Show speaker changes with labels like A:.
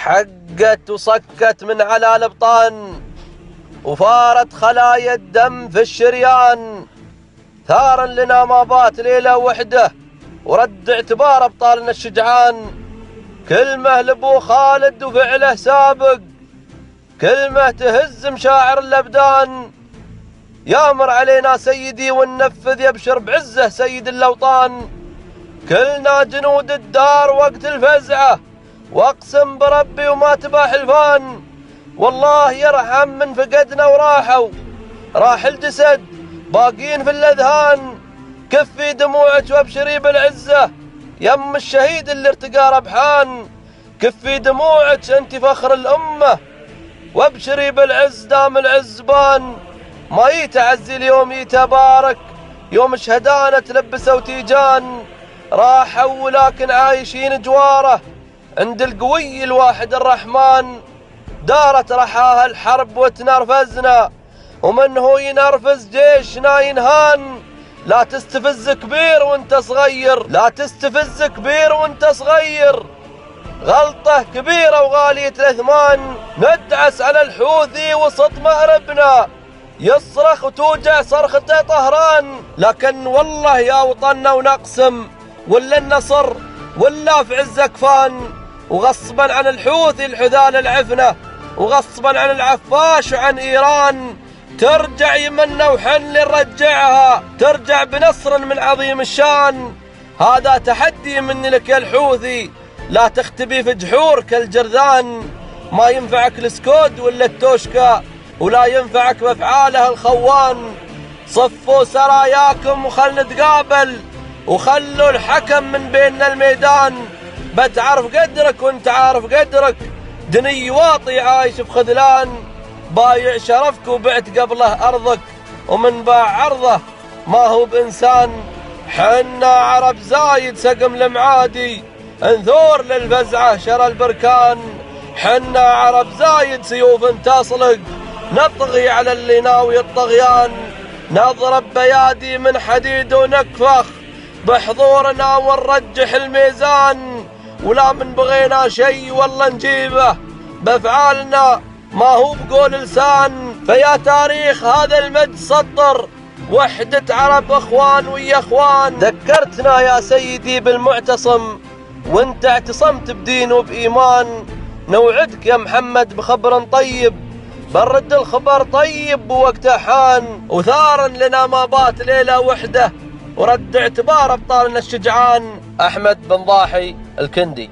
A: حقت وصكت من على الابطان، وفارت خلايا الدم في الشريان. ثارا لنا ما بات ليلة وحده، ورد اعتبار ابطالنا الشجعان. كلمة لابو خالد وفعله سابق، كلمة تهز مشاعر الابدان. يامر علينا سيدي وننفذ، يبشر بعزه سيد الاوطان. كلنا جنود الدار وقت الفزعه، واقسم بربي وما تبا حلفان. والله يرحم من فقدنا وراحوا، راح الجسد باقين في الاذهان. كفي دموعك وابشري بالعزه، يم الشهيد اللي ارتقى ربحان. كفي دموعك انت فخر الامه، وابشري بالعز دام العز بان. ما يتعزي اليوم يتبارك، يوم شهدانا تلبسوا وتيجان. راحوا ولكن عايشين جواره، عند القوي الواحد الرحمن. دارت رحاها الحرب وتنرفزنا، ومن هو ينرفز جيشنا ينهان. لا تستفز كبير وانت صغير، لا تستفز كبير وانت صغير. غلطة كبيرة وغالية الأثمان، ندعس على الحوثي وسط مأربنا. يصرخ وتوجع صرخته طهران، لكن والله يا وطننا ونقسم، ولا النصر ولا في عز أكفان. وغصبا عن الحوثي الحذال العفنة، وغصبا عن العفاش وعن إيران. ترجع يمنا وحن نرجعها، ترجع بنصر من عظيم الشان. هذا تحدي مني لك يا الحوثي، لا تختبي في جحورك الجرذان. ما ينفعك السكود ولا التوشكا، ولا ينفعك بافعاله الخوان. صفوا سراياكم وخل نتقابل، وخلوا الحكم من بيننا الميدان. بتعرف قدرك وانت عارف قدرك، دني واطي عايش في خذلان. بايع شرفك وبعت قبله أرضك، ومن باع عرضه ما هو بإنسان. حنا عرب زايد سقم المعادي، انثور للفزعة شرى البركان. حنا عرب زايد سيوف تصلق، نطغي على اللي ناوي الطغيان. نضرب بيادي من حديد ونكفخ بحضورنا ونرجح الميزان. ولا من بغينا شي والله نجيبه بافعالنا، ما هو بقول لسان. فيا تاريخ هذا المجد سطر، وحدة عرب اخوان ويا اخوان. ذكرتنا يا سيدي بالمعتصم، وانت اعتصمت بدين وبإيمان. نوعدك يا محمد بخبر طيب، برد الخبر طيب ووقته حان. وثارا لنا ما بات ليلة وحده، ورد اعتبار ابطالنا الشجعان. احمد بن ضاحي الكندي.